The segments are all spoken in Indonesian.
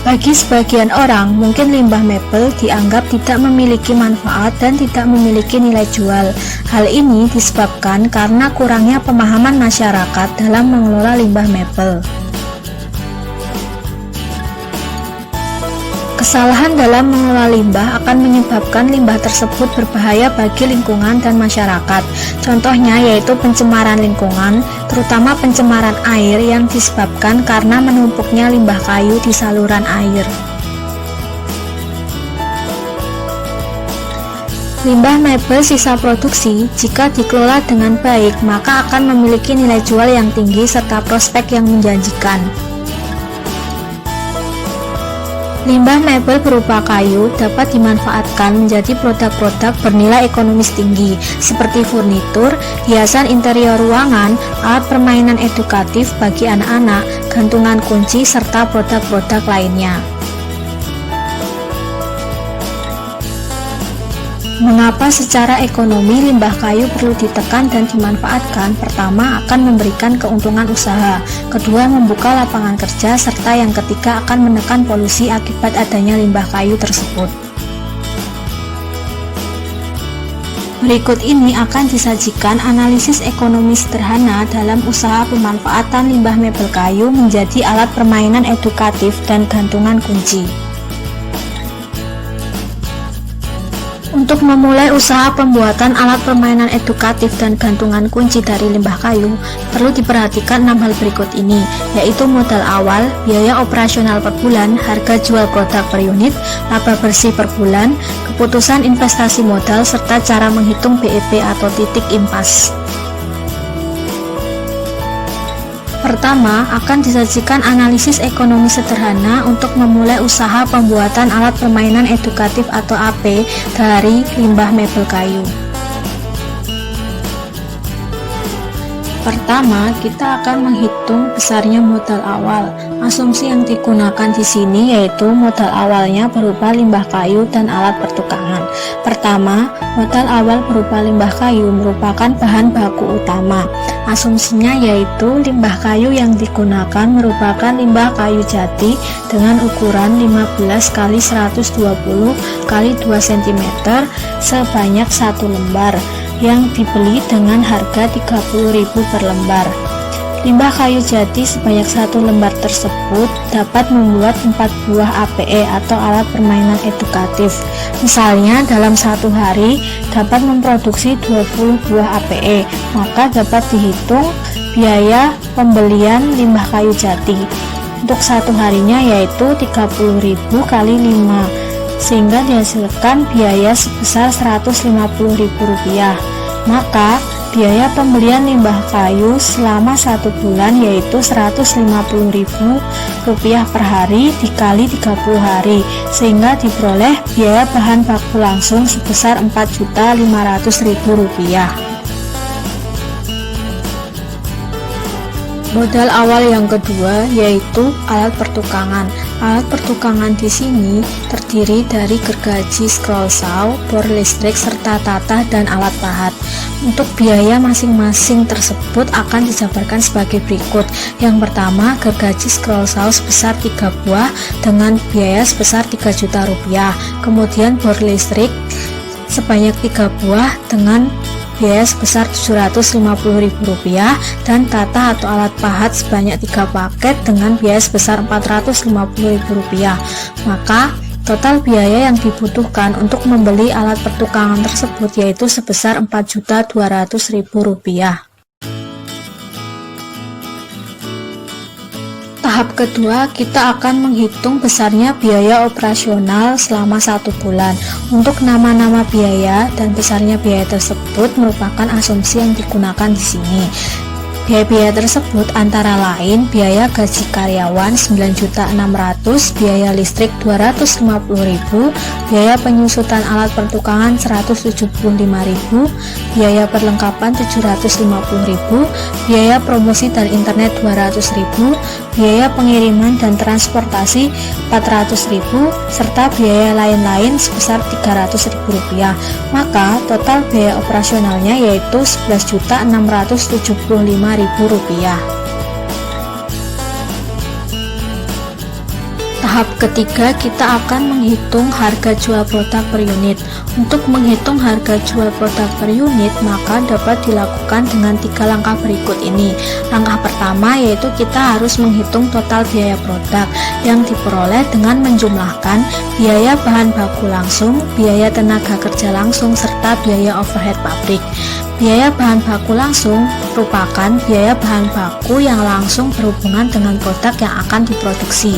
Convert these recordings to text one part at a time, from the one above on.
Bagi sebagian orang, mungkin limbah mebel dianggap tidak memiliki manfaat dan tidak memiliki nilai jual. Hal ini disebabkan karena kurangnya pemahaman masyarakat dalam mengelola limbah mebel. Kesalahan dalam mengelola limbah akan menyebabkan limbah tersebut berbahaya bagi lingkungan dan masyarakat. Contohnya yaitu pencemaran lingkungan, terutama pencemaran air yang disebabkan karena menumpuknya limbah kayu di saluran air. Limbah mebel sisa produksi jika dikelola dengan baik maka akan memiliki nilai jual yang tinggi serta prospek yang menjanjikan. Limbah mebel berupa kayu dapat dimanfaatkan menjadi produk-produk bernilai ekonomis tinggi seperti furnitur, hiasan interior ruangan, alat permainan edukatif bagi anak-anak, gantungan kunci, serta produk-produk lainnya. Mengapa secara ekonomi limbah kayu perlu ditekan dan dimanfaatkan? Pertama, akan memberikan keuntungan usaha. Kedua, membuka lapangan kerja. Serta yang ketiga, akan menekan polusi akibat adanya limbah kayu tersebut. Berikut ini akan disajikan analisis ekonomi sederhana dalam usaha pemanfaatan limbah mebel kayu menjadi alat permainan edukatif dan gantungan kunci. Untuk memulai usaha pembuatan alat permainan edukatif dan gantungan kunci dari limbah kayu, perlu diperhatikan 6 hal berikut ini, yaitu modal awal, biaya operasional per bulan, harga jual produk per unit, laba bersih per bulan, keputusan investasi modal, serta cara menghitung BEP atau titik impas. Pertama, akan disajikan analisis ekonomi sederhana untuk memulai usaha pembuatan alat permainan edukatif atau AP dari limbah mebel kayu. Pertama, kita akan menghitung besarnya modal awal. Asumsi yang digunakan di sini yaitu modal awalnya berupa limbah kayu dan alat pertukangan. Pertama, modal awal berupa limbah kayu merupakan bahan baku utama. Asumsinya yaitu limbah kayu yang digunakan merupakan limbah kayu jati dengan ukuran 15 x 120 x 2 cm sebanyak 1 lembar yang dibeli dengan harga 30.000 per lembar. Limbah kayu jati sebanyak 1 lembar tersebut dapat membuat 4 buah APE atau alat permainan edukatif. Misalnya dalam 1 hari dapat memproduksi 20 buah APE, maka dapat dihitung biaya pembelian limbah kayu jati untuk 1 harinya yaitu 30.000 kali 5, sehingga dihasilkan biaya sebesar Rp150.000. Maka biaya pembelian limbah kayu selama 1 bulan yaitu Rp150.000 per hari dikali 30 hari, sehingga diperoleh biaya bahan baku langsung sebesar Rp4.500.000. Modal awal yang kedua yaitu alat pertukangan. Alat pertukangan di sini terdiri dari gergaji scroll saw, bor listrik, serta tatah dan alat pahat. Untuk biaya masing-masing tersebut akan dijabarkan sebagai berikut. Yang pertama, gergaji scroll saw sebesar 3 buah dengan biaya sebesar Rp3.000.000. Kemudian bor listrik sebanyak 3 buah dengan biaya sebesar Rp750.000 dan tatah atau alat pahat sebanyak 3 paket dengan biaya sebesar Rp450.000. Maka total biaya yang dibutuhkan untuk membeli alat pertukangan tersebut yaitu sebesar Rp4.200.000. Tahap kedua, kita akan menghitung besarnya biaya operasional selama 1 bulan. Untuk nama-nama biaya dan besarnya biaya tersebut merupakan asumsi yang digunakan di sini. Biaya-biaya tersebut antara lain biaya gaji karyawan 9.600.000, biaya listrik 250.000, biaya penyusutan alat pertukangan 175.000, biaya perlengkapan 750.000, biaya promosi dan internet 200.000, biaya pengiriman dan transportasi 400.000, serta biaya lain-lain sebesar Rp300.000. Maka total biaya operasionalnya yaitu Rp11.675.000. Tahap Tahap ketiga, kita akan menghitung harga jual produk per unit. Untuk menghitung harga jual produk per unit, maka dapat dilakukan dengan 3 langkah berikut ini. Langkah pertama yaitu kita harus menghitung total biaya produk yang diperoleh dengan menjumlahkan biaya bahan baku langsung, biaya tenaga kerja langsung, serta biaya overhead pabrik. Biaya bahan baku langsung merupakan biaya bahan baku yang langsung berhubungan dengan produk yang akan diproduksi.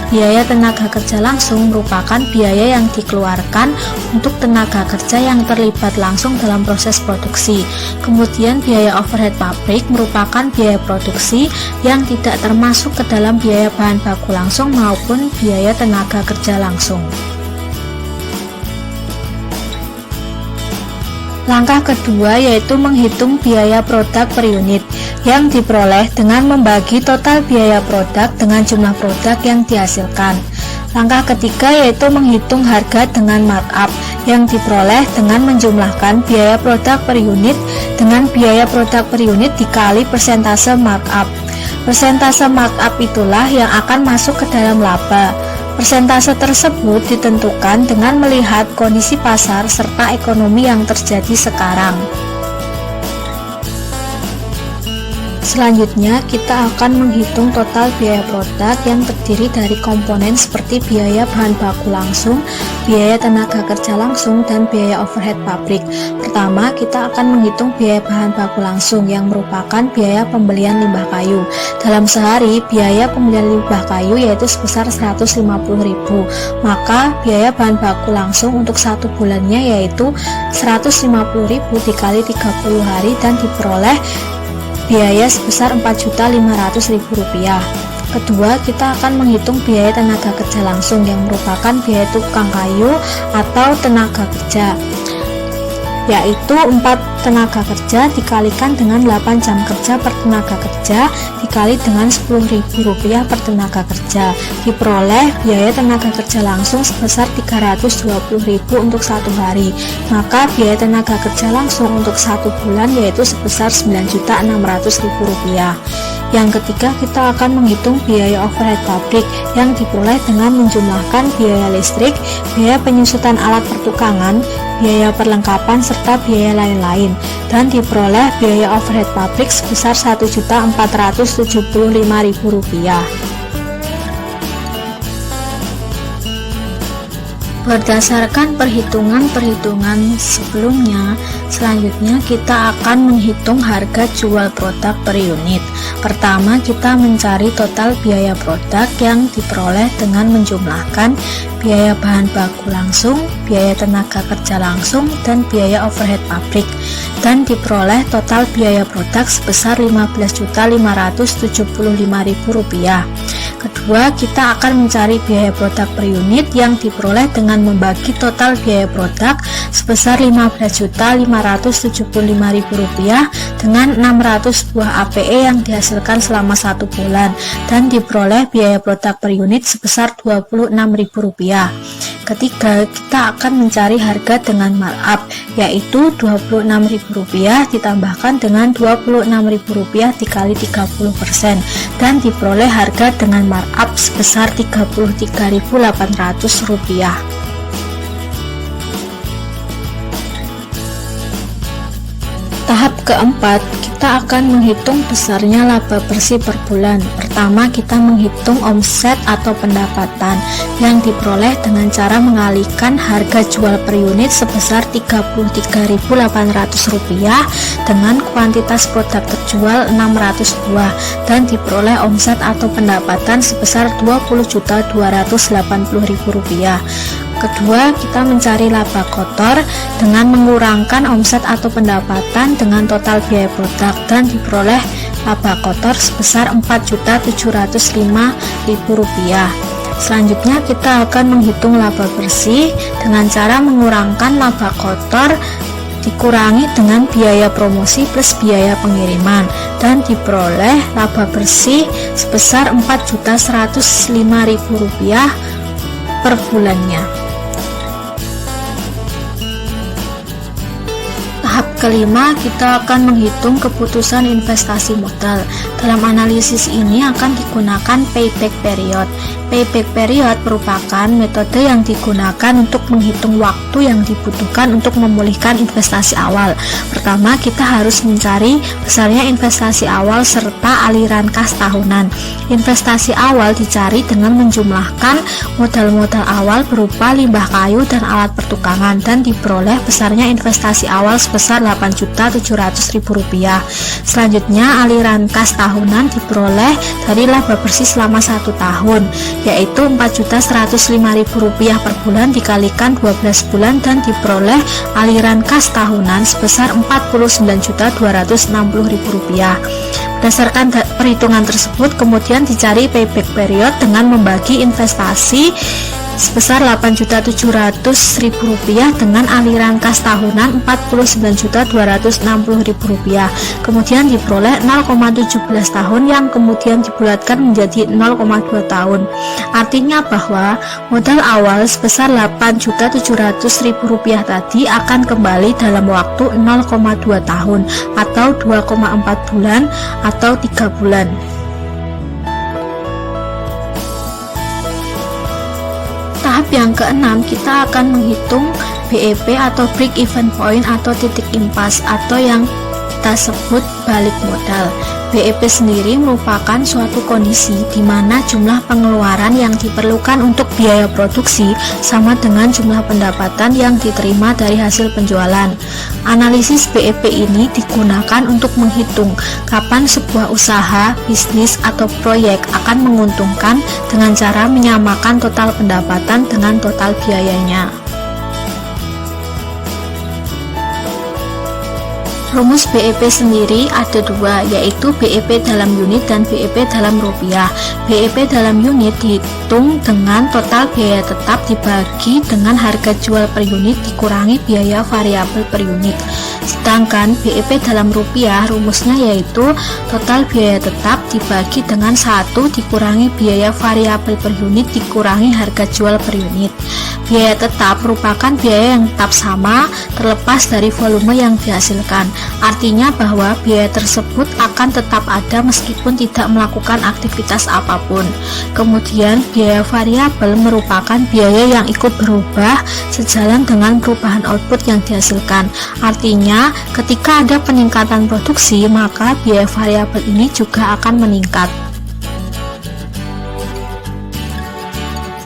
Biaya tenaga kerja langsung merupakan biaya yang dikeluarkan untuk tenaga kerja yang terlibat langsung dalam proses produksi. Kemudian biaya overhead pabrik merupakan biaya produksi yang tidak termasuk ke dalam biaya bahan baku langsung maupun biaya tenaga kerja langsung. Langkah kedua yaitu menghitung biaya produk per unit yang diperoleh dengan membagi total biaya produk dengan jumlah produk yang dihasilkan. Langkah ketiga yaitu menghitung harga dengan markup yang diperoleh dengan menjumlahkan biaya produk per unit dengan biaya produk per unit dikali persentase markup. Persentase markup itulah yang akan masuk ke dalam laba. Persentase tersebut ditentukan dengan melihat kondisi pasar serta ekonomi yang terjadi sekarang. Selanjutnya, kita akan menghitung total biaya produk yang terdiri dari komponen seperti biaya bahan baku langsung, biaya tenaga kerja langsung, dan biaya overhead pabrik. Pertama, kita akan menghitung biaya bahan baku langsung yang merupakan biaya pembelian limbah kayu. Dalam sehari, biaya pembelian limbah kayu yaitu sebesar 150.000. Maka, biaya bahan baku langsung untuk 1 bulannya yaitu 150.000 dikali 30 hari dan diperoleh biaya sebesar Rp4.500.000. Kedua, kita akan menghitung biaya tenaga kerja langsung yang merupakan biaya tukang kayu atau tenaga kerja, yaitu 4 tenaga kerja dikalikan dengan 8 jam kerja per tenaga kerja dikali dengan Rp10.000 per tenaga kerja, diperoleh biaya tenaga kerja langsung sebesar Rp320.000 untuk 1 hari. Maka biaya tenaga kerja langsung untuk 1 bulan yaitu sebesar Rp9.600.000. Yang ketiga, kita akan menghitung biaya overhead pabrik yang diperoleh dengan menjumlahkan biaya listrik, biaya penyusutan alat pertukangan, biaya perlengkapan, serta biaya lain-lain, dan diperoleh biaya overhead pabrik sebesar Rp1.475.000. Berdasarkan perhitungan-perhitungan sebelumnya, selanjutnya kita akan menghitung harga jual produk per unit. Pertama, kita mencari total biaya produk yang diperoleh dengan menjumlahkan biaya bahan baku langsung, biaya tenaga kerja langsung, dan biaya overhead pabrik, dan diperoleh total biaya produk sebesar Rp15.575.000. Kedua, kita akan mencari biaya produk per unit yang diperoleh dengan membagi total biaya produk sebesar Rp15.575.000 dengan 600 buah APE yang dihasilkan selama 1 bulan, dan diperoleh biaya produk per unit sebesar Rp26.000. Ketiga, kita akan mencari harga dengan markup, yaitu Rp26.000 ditambahkan dengan Rp26.000 dikali 30%, dan diperoleh harga dengan markup sebesar Rp33.800. Tahap keempat, kita akan menghitung besarnya laba bersih per bulan. Pertama, kita menghitung omset atau pendapatan yang diperoleh dengan cara mengalihkan harga jual per unit sebesar Rp33.800 dengan kuantitas produk terjual 600 buah, dan diperoleh omset atau pendapatan sebesar Rp20.280.000. Kedua, kita mencari laba kotor dengan mengurangkan omset atau pendapatan dengan total biaya produk, dan diperoleh laba kotor sebesar Rp4.705.000. Selanjutnya, kita akan menghitung laba bersih dengan cara mengurangkan laba kotor dikurangi dengan biaya promosi plus biaya pengiriman, dan diperoleh laba bersih sebesar Rp4.105.000 per bulannya. Tahap kelima, kita akan menghitung keputusan investasi modal. Dalam analisis ini akan digunakan payback period, Payback period merupakan metode yang digunakan untuk menghitung waktu yang dibutuhkan untuk memulihkan investasi awal. Pertama, kita harus mencari besarnya investasi awal serta aliran kas tahunan. Investasi awal dicari dengan menjumlahkan modal awal berupa limbah kayu dan alat pertukangan dan diperoleh besarnya investasi awal sebesar Rp8.700.000. Selanjutnya, aliran kas tahunan diperoleh dari laba bersih selama 1 tahun, yaitu Rp4.105.000 per bulan dikalikan 12 bulan dan diperoleh aliran kas tahunan sebesar Rp49.260.000. Berdasarkan perhitungan tersebut, kemudian dicari payback period dengan membagi investasi sebesar Rp8.700.000 dengan aliran kas tahunan Rp49.260.000, kemudian diperoleh 0,17 tahun yang kemudian dibulatkan menjadi 0,2 tahun. Artinya bahwa modal awal sebesar Rp8.700.000 tadi akan kembali dalam waktu 0,2 tahun atau 2,4 bulan atau 3 bulan. Tahap yang keenam, kita akan menghitung BEP atau break even point atau titik impas atau yang kita sebut balik modal. BEP sendiri merupakan suatu kondisi di mana jumlah pengeluaran yang diperlukan untuk biaya produksi sama dengan jumlah pendapatan yang diterima dari hasil penjualan. Analisis BEP ini digunakan untuk menghitung kapan sebuah usaha, bisnis, atau proyek akan menguntungkan dengan cara menyamakan total pendapatan dengan total biayanya. Rumus BEP sendiri ada dua, yaitu BEP dalam unit dan BEP dalam rupiah. BEP dalam unit dihitung dengan total biaya tetap dibagi dengan harga jual per unit dikurangi biaya variabel per unit. Sedangkan BEP dalam rupiah rumusnya yaitu total biaya tetap dibagi dengan 1 dikurangi biaya variabel per unit dikurangi harga jual per unit. Biaya tetap merupakan biaya yang tetap sama terlepas dari volume yang dihasilkan. Artinya bahwa biaya tersebut akan tetap ada meskipun tidak melakukan aktivitas apapun. Kemudian biaya variabel merupakan biaya yang ikut berubah sejalan dengan perubahan output yang dihasilkan. Artinya ketika ada peningkatan produksi, maka biaya variabel ini juga akan meningkat.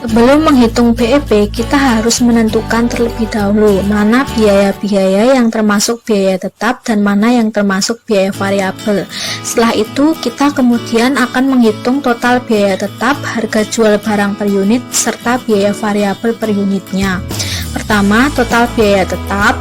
Sebelum menghitung BEP, kita harus menentukan terlebih dahulu mana biaya-biaya yang termasuk biaya tetap dan mana yang termasuk biaya variabel. Setelah itu, kita kemudian akan menghitung total biaya tetap, harga jual barang per unit, serta biaya variabel per unitnya. Pertama, total biaya tetap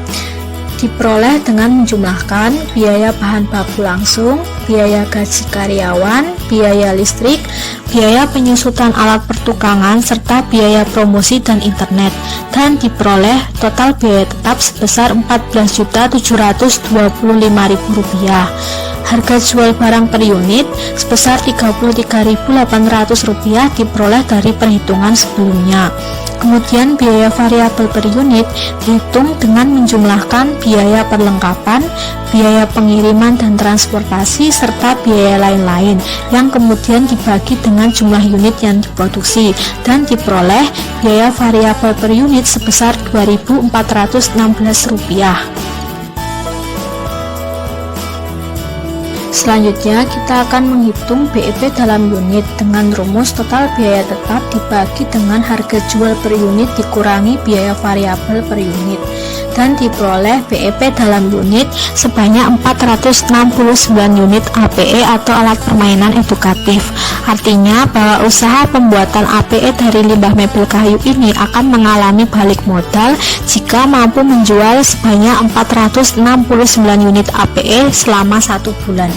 diperoleh dengan menjumlahkan biaya bahan baku langsung, biaya gaji karyawan, biaya listrik, biaya penyusutan alat pertukangan, serta biaya promosi dan internet, dan diperoleh total biaya tetap sebesar Rp4.725.000. Harga jual barang per unit sebesar Rp33.800 diperoleh dari perhitungan sebelumnya. Kemudian biaya variabel per unit dihitung dengan menjumlahkan biaya perlengkapan, biaya pengiriman dan transportasi, serta biaya lain-lain yang kemudian dibagi dengan jumlah unit yang diproduksi dan diperoleh biaya variabel per unit sebesar Rp2.416. Selanjutnya, kita akan menghitung BEP dalam unit dengan rumus total biaya tetap dibagi dengan harga jual per unit dikurangi biaya variabel per unit, dan diperoleh BEP dalam unit sebanyak 469 unit APE atau alat permainan edukatif. Artinya bahwa usaha pembuatan APE dari limbah mebel kayu ini akan mengalami balik modal jika mampu menjual sebanyak 469 unit APE selama 1 bulan.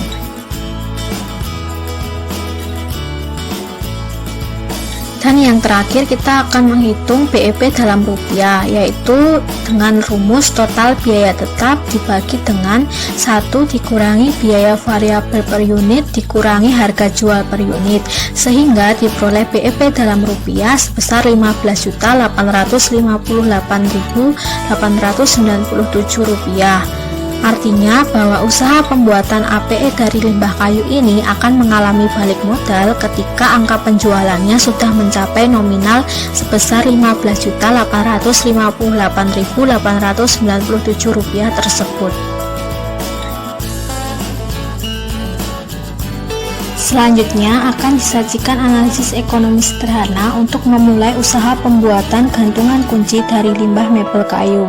Dan yang terakhir, kita akan menghitung BEP dalam rupiah, yaitu dengan rumus total biaya tetap dibagi dengan 1 dikurangi biaya variabel per unit dikurangi harga jual per unit, sehingga diperoleh BEP dalam rupiah sebesar Rp15.858.897. Artinya bahwa usaha pembuatan APE dari limbah kayu ini akan mengalami balik modal ketika angka penjualannya sudah mencapai nominal sebesar Rp15.858.897 tersebut. Selanjutnya akan disajikan analisis ekonomi sederhana untuk memulai usaha pembuatan gantungan kunci dari limbah mebel kayu.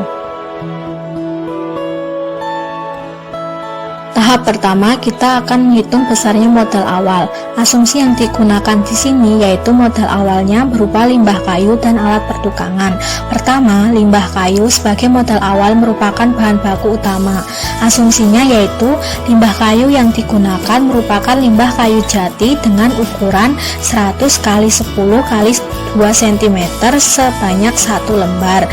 Tahap pertama, kita akan menghitung besarnya modal awal. Asumsi yang digunakan di sini yaitu modal awalnya berupa limbah kayu dan alat pertukangan. Pertama, limbah kayu sebagai modal awal merupakan bahan baku utama. Asumsinya yaitu limbah kayu yang digunakan merupakan limbah kayu jati dengan ukuran 100 x 10 x 2 cm sebanyak 1 lembar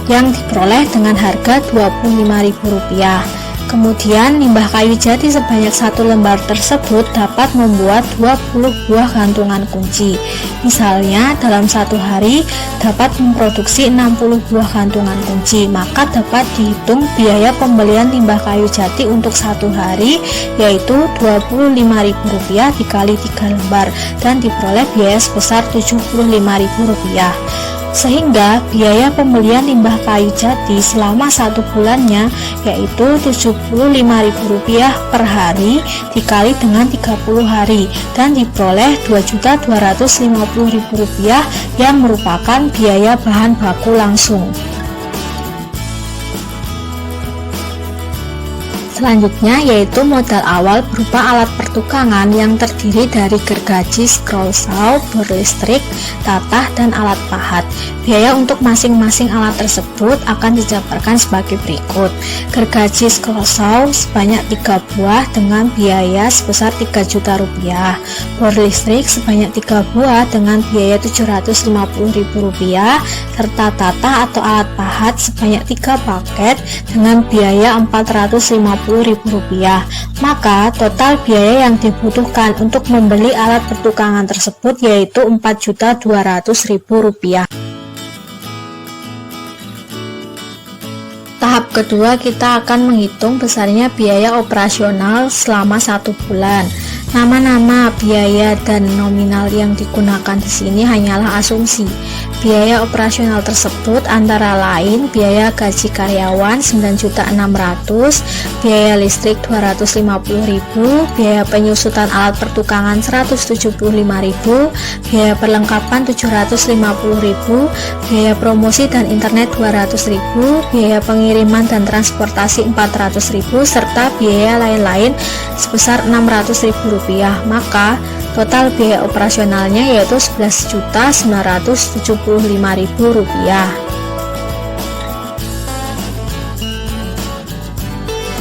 yang diperoleh dengan harga Rp25.000. Kemudian limbah kayu jati sebanyak 1 lembar tersebut dapat membuat 20 buah gantungan kunci. Misalnya dalam satu hari dapat memproduksi 60 buah gantungan kunci, maka dapat dihitung biaya pembelian limbah kayu jati untuk satu hari yaitu Rp25.000 dikali 3 lembar dan diperoleh biaya sebesar Rp75.000. Sehingga biaya pembelian limbah kayu jati selama 1 bulannya yaitu Rp75.000 per hari dikali dengan 30 hari dan diperoleh Rp2.250.000 yang merupakan biaya bahan baku langsung. Selanjutnya yaitu modal awal berupa alat pertukangan yang terdiri dari gergaji, scroll saw, bor listrik, tatah, dan alat pahat. Biaya untuk masing-masing alat tersebut akan dijabarkan sebagai berikut. Gergaji scroll saw sebanyak 3 buah dengan biaya sebesar Rp3.000.000. Bor listrik sebanyak 3 buah dengan biaya Rp750.000 serta tatah atau alat pahat sebanyak 3 paket dengan biaya Rp450.000. Maka total biaya yang dibutuhkan untuk membeli alat pertukangan tersebut yaitu Rp4.200.000. Tahap kedua, kita akan menghitung besarnya biaya operasional selama 1 bulan. Nama-nama, biaya, dan nominal yang digunakan di sini hanyalah asumsi. Biaya operasional tersebut antara lain biaya gaji karyawan Rp9.600.000, biaya listrik Rp250.000, biaya penyusutan alat pertukangan Rp175.000, biaya perlengkapan Rp750.000, biaya promosi dan internet Rp200.000, biaya pengiriman dan transportasi Rp400.000, serta biaya lain-lain sebesar Rp600.000. Maka total biaya operasionalnya yaitu Rp11.975.000.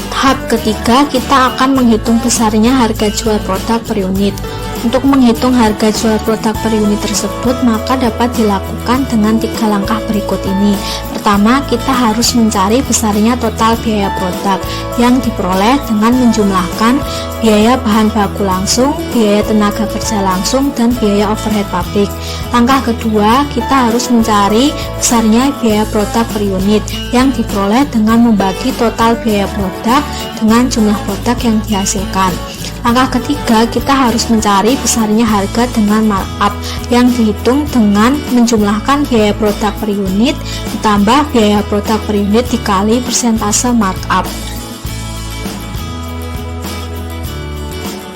Tahap ketiga, kita akan menghitung besarnya harga jual produk per unit. Untuk menghitung harga jual produk per unit tersebut, maka dapat dilakukan dengan 3 langkah berikut ini. Pertama, kita harus mencari besarnya total biaya produk yang diperoleh dengan menjumlahkan biaya bahan baku langsung, biaya tenaga kerja langsung, dan biaya overhead pabrik. Langkah kedua, kita harus mencari besarnya biaya produk per unit yang diperoleh dengan membagi total biaya produk dengan jumlah produk yang dihasilkan. Langkah ketiga, kita harus mencari besarnya harga dengan markup yang dihitung dengan menjumlahkan biaya produk per unit ditambah biaya produk per unit dikali persentase markup.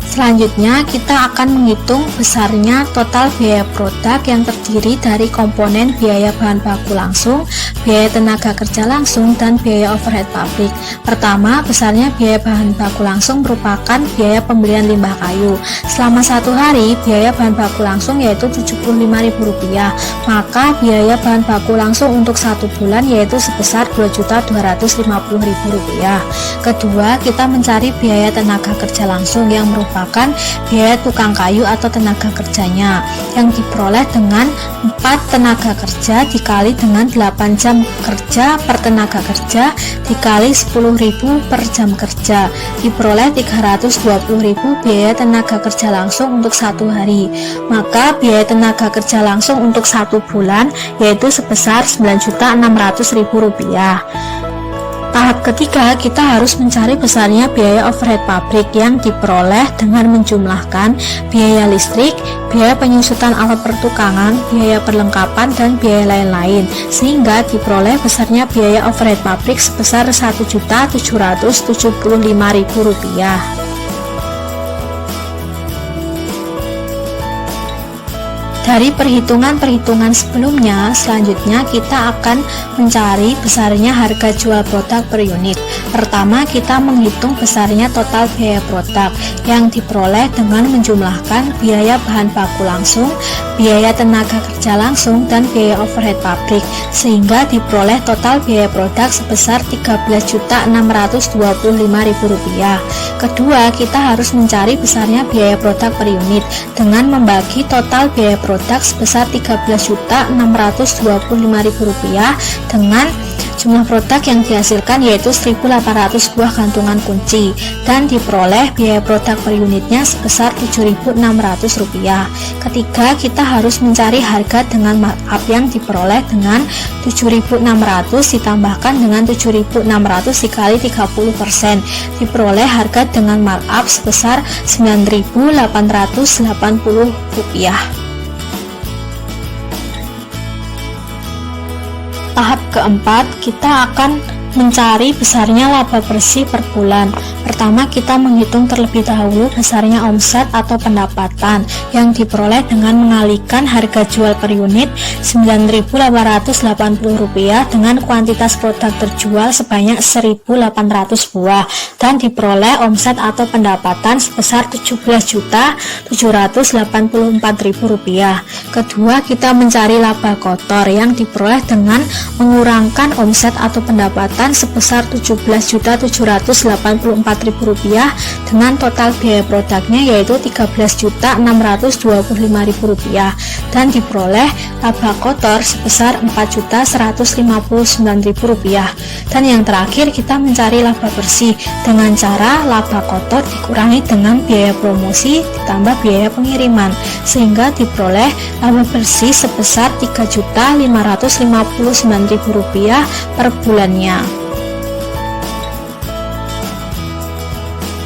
Selanjutnya, kita akan menghitung besarnya total biaya produk yang terdiri dari komponen biaya bahan baku langsung, biaya tenaga kerja langsung, dan biaya overhead pabrik. Pertama, besarnya biaya bahan baku langsung merupakan biaya pembelian limbah kayu. Selama 1 hari, biaya bahan baku langsung yaitu Rp75.000, maka biaya bahan baku langsung untuk 1 bulan yaitu sebesar Rp2.250.000. Kedua, kita mencari biaya tenaga kerja langsung yang merupakan biaya tukang kayu atau tenaga kerjanya yang diperoleh dengan 4 tenaga kerja dikali dengan 8 jam kerja per tenaga kerja dikali 10.000 per jam kerja, diperoleh Rp320.000 biaya tenaga kerja langsung untuk 1 hari. Maka biaya tenaga kerja langsung untuk 1 bulan yaitu sebesar Rp9.600.000. Tahap ketiga, kita harus mencari besarnya biaya overhead pabrik yang diperoleh dengan menjumlahkan biaya listrik, biaya penyusutan alat pertukangan, biaya perlengkapan, dan biaya lain-lain, sehingga diperoleh besarnya biaya overhead pabrik sebesar Rp1.775.000. Dari perhitungan-perhitungan sebelumnya, selanjutnya kita akan mencari besarnya harga jual produk per unit. Pertama, kita menghitung besarnya total biaya produk yang diperoleh dengan menjumlahkan biaya bahan baku langsung, biaya tenaga kerja langsung, dan biaya overhead pabrik, sehingga diperoleh total biaya produk sebesar Rp13.625.000. Kedua, kita harus mencari besarnya biaya produk per unit dengan membagi total biaya produk sebesar Rp13.625.000 dengan jumlah produk yang dihasilkan yaitu 1.800 buah gantungan kunci, dan diperoleh biaya produk per unitnya sebesar Rp7.600. Ketiga, kita harus mencari harga dengan markup yang diperoleh dengan 7.600 ditambahkan dengan 7.600 dikali 30%, diperoleh harga dengan markup sebesar Rp9.880. Tahap keempat, kita akan mencari besarnya laba bersih per bulan. Pertama, kita menghitung terlebih dahulu besarnya omset atau pendapatan yang diperoleh dengan mengalihkan harga jual per unit Rp9.880 dengan kuantitas produk terjual sebanyak 1.800 buah, dan diperoleh omset atau pendapatan sebesar Rp17.784.000. Kedua, kita mencari laba kotor yang diperoleh dengan mengurangkan omset atau pendapatan sebesar Rp17.784.000 dengan total biaya produknya yaitu Rp13.625.000, dan diperoleh laba kotor sebesar Rp4.159.000. Dan yang terakhir, kita mencari laba bersih dengan cara laba kotor dikurangi dengan biaya promosi ditambah biaya pengiriman, sehingga diperoleh laba bersih sebesar Rp3.559.000 per bulannya.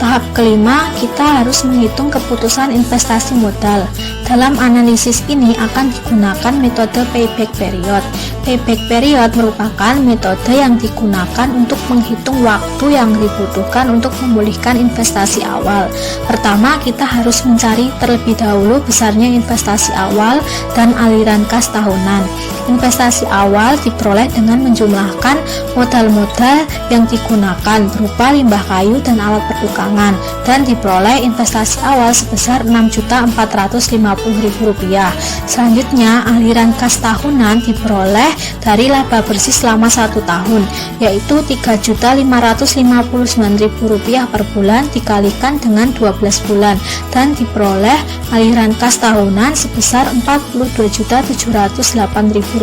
Tahap kelima, kita harus menghitung keputusan investasi modal. Dalam analisis ini akan digunakan metode payback period. Payback period merupakan metode yang digunakan untuk menghitung waktu yang dibutuhkan untuk memulihkan investasi awal. Pertama, kita harus mencari terlebih dahulu besarnya investasi awal dan aliran kas tahunan. Investasi awal diperoleh dengan menjumlahkan modal-modal yang digunakan berupa limbah kayu dan alat pertukangan, dan diperoleh investasi awal sebesar Rp6.450.000. Selanjutnya, aliran kas tahunan diperoleh dari laba bersih selama 1 tahun, yaitu Rp3.559.000 per bulan dikalikan dengan 12 bulan, dan diperoleh aliran kas tahunan sebesar Rp42.708.000.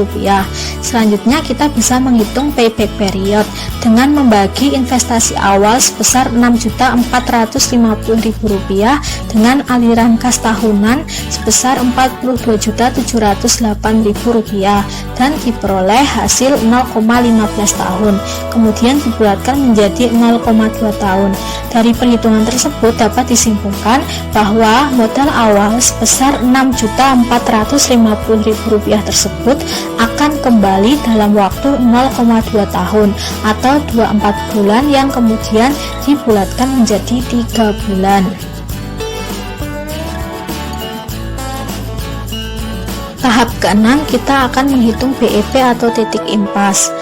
Selanjutnya, kita bisa menghitung payback period dengan membagi investasi awal sebesar Rp6.450.000 dengan aliran kas tahunan sebesar Rp42.708.000 dan diperoleh hasil 0,15 tahun, kemudian dibulatkan menjadi 0,2 tahun. Dari perhitungan tersebut dapat disimpulkan bahwa modal awal sebesar Rp6.450.000 tersebut akan kembali dalam waktu 0,2 tahun atau 24 bulan yang kemudian dibulatkan menjadi 3 bulan. Tahap ke-6, kita akan menghitung BEP atau titik impas.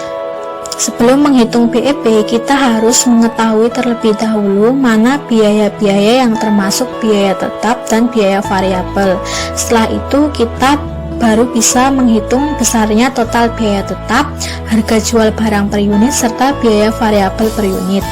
Sebelum menghitung BEP, kita harus mengetahui terlebih dahulu mana biaya-biaya yang termasuk biaya tetap dan biaya variabel. Setelah itu, kita baru bisa menghitung besarnya total biaya tetap, harga jual barang per unit, serta biaya variabel per unit.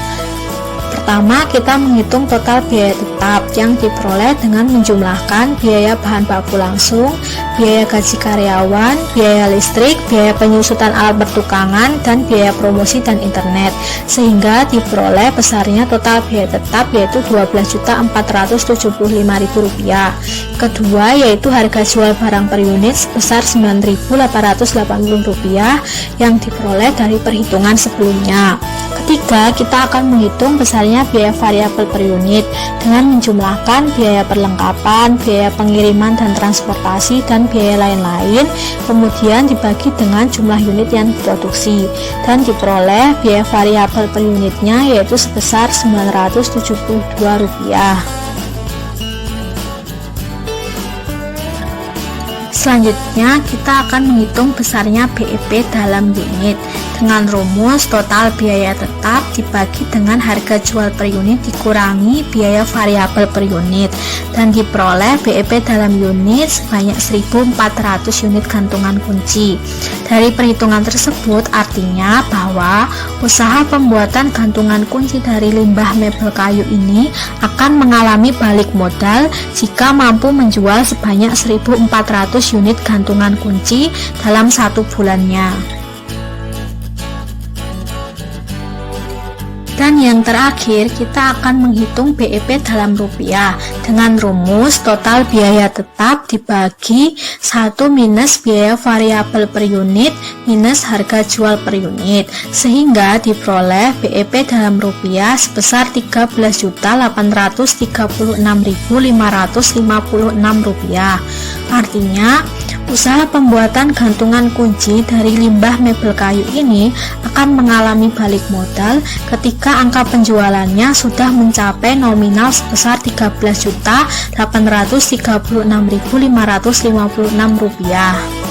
Pertama, kita menghitung total biaya tetap yang diperoleh dengan menjumlahkan biaya bahan baku langsung, biaya gaji karyawan, biaya listrik, biaya penyusutan alat pertukangan, dan biaya promosi dan internet, sehingga diperoleh besarnya total biaya tetap yaitu Rp12.475.000. Kedua, yaitu harga jual barang per unit sebesar Rp9.880 yang diperoleh dari perhitungan sebelumnya. ketiga, kita akan menghitung besarnya biaya variabel per unit dengan menjumlahkan biaya perlengkapan, biaya pengiriman dan transportasi, dan biaya lain-lain, kemudian dibagi dengan jumlah unit yang diproduksi, dan diperoleh biaya variabel per unitnya yaitu sebesar Rp972. Selanjutnya, kita akan menghitung besarnya BEP dalam unit dengan rumus total biaya tetap dibagi dengan harga jual per unit dikurangi biaya variabel per unit, dan diperoleh BEP dalam unit sebanyak 1.400 unit gantungan kunci. Dari perhitungan tersebut artinya bahwa usaha pembuatan gantungan kunci dari limbah mebel kayu ini akan mengalami balik modal jika mampu menjual sebanyak 1.400 unit gantungan kunci dalam 1 bulannya. Dan yang terakhir, kita akan menghitung BEP dalam rupiah dengan rumus total biaya tetap dibagi 1 minus biaya variabel per unit minus harga jual per unit, sehingga diperoleh BEP dalam rupiah sebesar Rp13.836.556. Artinya, usaha pembuatan gantungan kunci dari limbah mebel kayu ini akan mengalami balik modal ketika angka penjualannya sudah mencapai nominal sebesar Rp13.836.556.